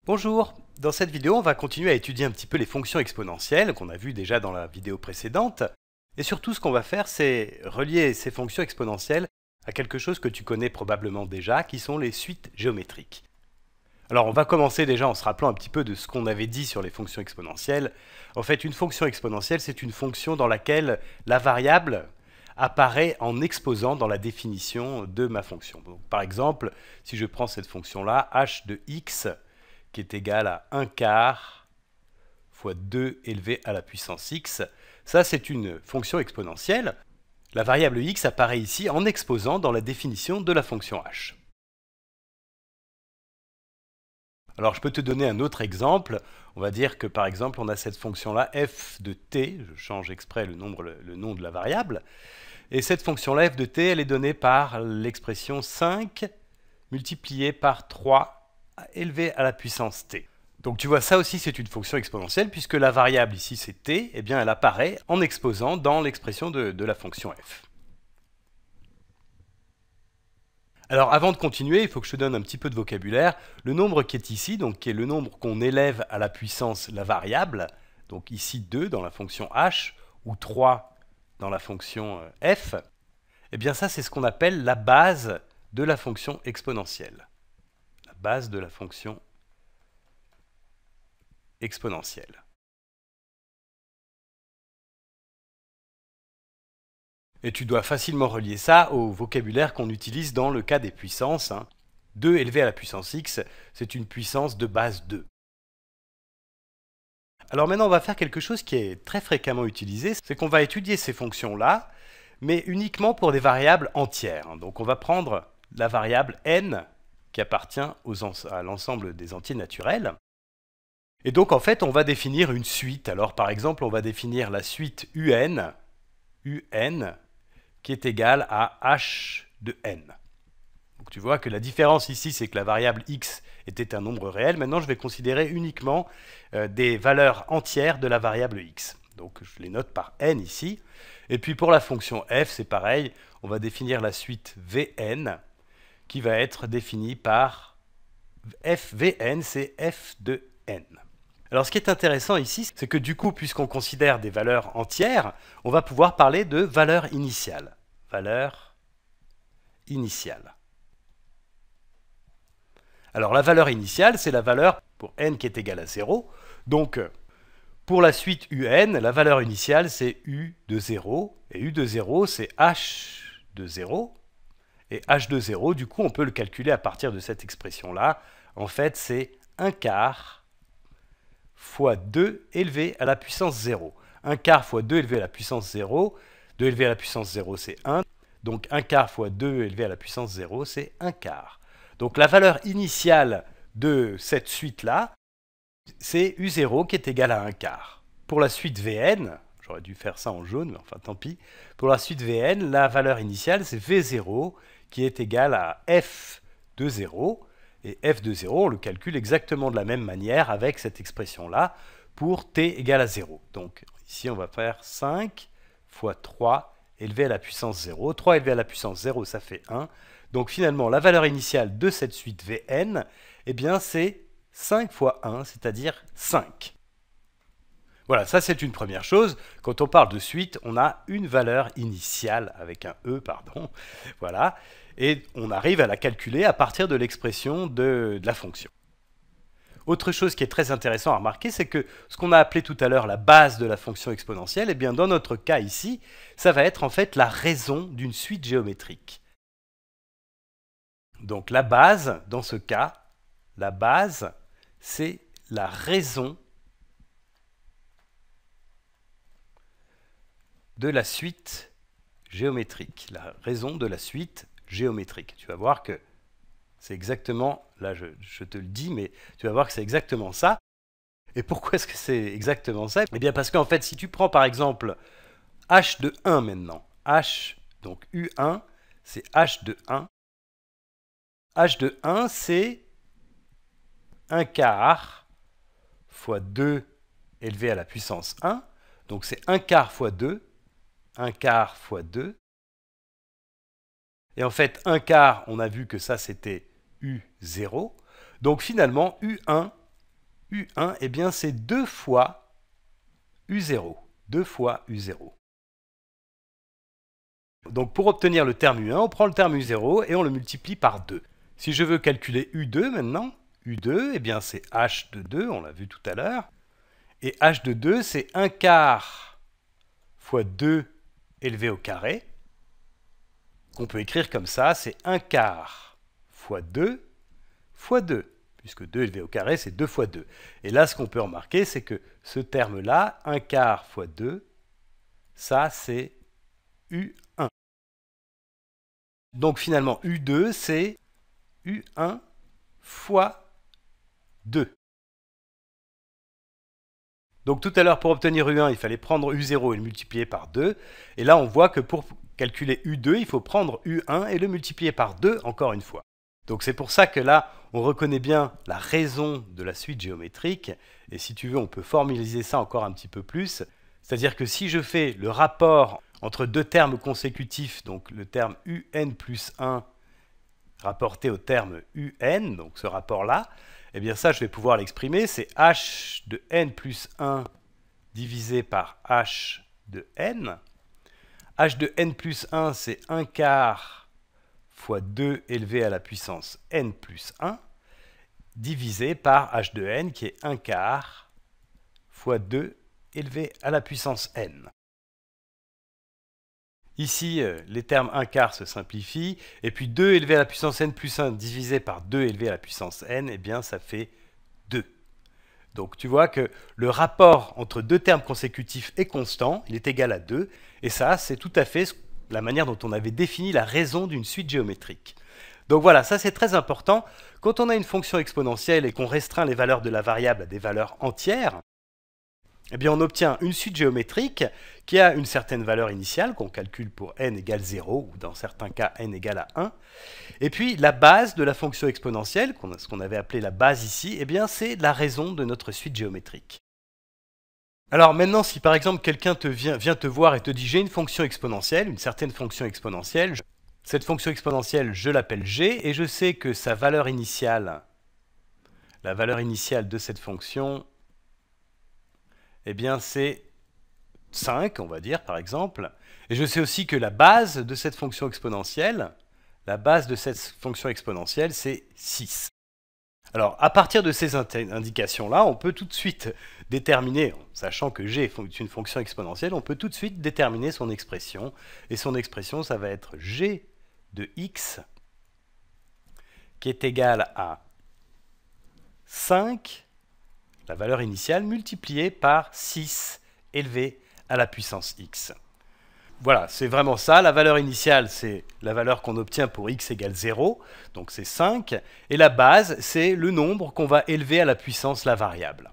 Bonjour, dans cette vidéo on va continuer à étudier un petit peu les fonctions exponentielles qu'on a vues déjà dans la vidéo précédente. Et surtout ce qu'on va faire c'est relier ces fonctions exponentielles à quelque chose que tu connais probablement déjà, qui sont les suites géométriques. Alors on va commencer déjà en se rappelant un petit peu de ce qu'on avait dit sur les fonctions exponentielles. En fait, une fonction exponentielle c'est une fonction dans laquelle la variable apparaît en exposant dans la définition de ma fonction. Donc, par exemple, si je prends cette fonction-là, h de x, qui est égal à 1 quart fois 2 élevé à la puissance x. Ça, c'est une fonction exponentielle. La variable x apparaît ici en exposant dans la définition de la fonction h. Alors, je peux te donner un autre exemple. On va dire que, par exemple, on a cette fonction-là, f de t. Je change exprès le nom de la variable. Et cette fonction-là, f de t, elle est donnée par l'expression 5 multiplié par 3 élevé à la puissance t. Donc tu vois, ça aussi c'est une fonction exponentielle puisque la variable ici c'est t, et bien elle apparaît en exposant dans l'expression de la fonction f. Alors avant de continuer, il faut que je te donne un petit peu de vocabulaire. Le nombre qui est ici, donc qui est le nombre qu'on élève à la puissance la variable, donc ici 2 dans la fonction h, ou 3 dans la fonction f, et bien ça c'est ce qu'on appelle la base de la fonction exponentielle. La base de la fonction exponentielle. Et tu dois facilement relier ça au vocabulaire qu'on utilise dans le cas des puissances. 2 élevé à la puissance x, c'est une puissance de base 2. Alors maintenant, on va faire quelque chose qui est très fréquemment utilisé, c'est qu'on va étudier ces fonctions-là, mais uniquement pour des variables entières. Donc on va prendre la variable n, qui appartient à l'ensemble des entiers naturels. Et donc en fait, on va définir une suite. Alors par exemple, on va définir la suite un, qui est égale à h de n. Donc tu vois que la différence ici, c'est que la variable x était un nombre réel. Maintenant, je vais considérer uniquement des valeurs entières de la variable x. Donc je les note par n ici. Et puis pour la fonction f, c'est pareil. On va définir la suite vn, qui va être définie par vn, c'est f de n. Alors ce qui est intéressant ici, c'est que du coup, puisqu'on considère des valeurs entières, on va pouvoir parler de valeur initiale. Valeur initiale. Alors la valeur initiale, c'est la valeur pour n qui est égale à 0. Donc pour la suite un, la valeur initiale, c'est u de 0. Et u de 0, c'est h de 0. Et h de 0, du coup, on peut le calculer à partir de cette expression-là. En fait, c'est 1 quart fois 2 élevé à la puissance 0. 1 quart fois 2 élevé à la puissance 0. 2 élevé à la puissance 0, c'est 1. Donc 1 quart fois 2 élevé à la puissance 0, c'est 1 quart. Donc la valeur initiale de cette suite-là, c'est U0 qui est égal à 1 quart. Pour la suite Vn, j'aurais dû faire ça en jaune, mais enfin tant pis. Pour la suite Vn, la valeur initiale, c'est V0 qui est égal à F de 0. Et f de 0, on le calcule exactement de la même manière avec cette expression-là pour t égale à 0. Donc ici, on va faire 5 fois 3 élevé à la puissance 0. 3 élevé à la puissance 0, ça fait 1. Donc finalement, la valeur initiale de cette suite Vn, eh bien c'est 5 fois 1, c'est-à-dire 5. Voilà, ça c'est une première chose. Quand on parle de suite, on a une valeur initiale, avec un E, pardon. Voilà. Et on arrive à la calculer à partir de l'expression de la fonction. Autre chose qui est très intéressant à remarquer, c'est que ce qu'on a appelé tout à l'heure la base de la fonction exponentielle, eh bien dans notre cas ici, ça va être en fait la raison d'une suite géométrique. Donc la base, dans ce cas, la base, c'est la raison de la suite géométrique. La raison de la suite géométrique. Tu vas voir que c'est exactement, là je te le dis, mais tu vas voir que c'est exactement ça. Et pourquoi est-ce que c'est exactement ça? Eh bien parce qu'en fait, si tu prends par exemple h de 1 maintenant, h, donc u1, c'est h de 1. h de 1, c'est 1 quart fois 2 élevé à la puissance 1. Donc c'est 1 quart fois 2, 1 quart fois 2. Et en fait, 1 quart, on a vu que ça c'était U0. Donc finalement, U1, U1, eh bien c'est 2 fois U0. 2 fois U0. Donc pour obtenir le terme U1, on prend le terme U0 et on le multiplie par 2. Si je veux calculer U2 maintenant, U2, eh bien c'est H de 2, on l'a vu tout à l'heure. Et H de 2, c'est 1 quart fois 2 élevé au carré. Qu'on peut écrire comme ça, c'est 1 quart fois 2 fois 2. Puisque 2 élevé au carré, c'est 2 fois 2. Et là, ce qu'on peut remarquer, c'est que ce terme-là, 1 quart fois 2, ça c'est U1. Donc finalement, U2, c'est U1 fois 2. Donc tout à l'heure, pour obtenir U1, il fallait prendre U0 et le multiplier par 2. Et là, on voit que pour calculer U2, il faut prendre U1 et le multiplier par 2 encore une fois. Donc c'est pour ça que là, on reconnaît bien la raison de la suite géométrique. Et si tu veux, on peut formaliser ça encore un petit peu plus. C'est-à-dire que si je fais le rapport entre deux termes consécutifs, donc le terme UN plus 1 rapporté au terme UN, donc ce rapport-là, eh bien ça, je vais pouvoir l'exprimer, c'est H de N plus 1 divisé par H de N. H de N plus 1, c'est 1 quart fois 2 élevé à la puissance N plus 1, divisé par H de N, qui est 1 quart fois 2 élevé à la puissance N. Ici, les termes 1 quart se simplifient, et puis 2 élevé à la puissance n plus 1 divisé par 2 élevé à la puissance n, eh bien ça fait 2. Donc tu vois que le rapport entre deux termes consécutifs est constant, il est égal à 2, et ça c'est tout à fait la manière dont on avait défini la raison d'une suite géométrique. Donc voilà, ça c'est très important. Quand on a une fonction exponentielle et qu'on restreint les valeurs de la variable à des valeurs entières, eh bien on obtient une suite géométrique qui a une certaine valeur initiale qu'on calcule pour n égale 0, ou dans certains cas n égale à 1. Et puis la base de la fonction exponentielle, ce qu'on avait appelé la base ici, eh bien c'est la raison de notre suite géométrique. Alors maintenant, si par exemple quelqu'un vient te voir et te dit j'ai une fonction exponentielle, une certaine fonction exponentielle, cette fonction exponentielle je l'appelle g, et je sais que sa valeur initiale, la valeur initiale de cette fonction, eh bien c'est 5, on va dire, par exemple. Et je sais aussi que la base de cette fonction exponentielle, c'est 6. Alors, à partir de ces indications-là, on peut tout de suite déterminer, sachant que g est une fonction exponentielle, on peut tout de suite déterminer son expression. Et son expression, ça va être g de x, qui est égal à 5, la valeur initiale, multipliée par 6 élevé à la puissance x. Voilà, c'est vraiment ça. La valeur initiale, c'est la valeur qu'on obtient pour x égale 0, donc c'est 5. Et la base, c'est le nombre qu'on va élever à la puissance la variable.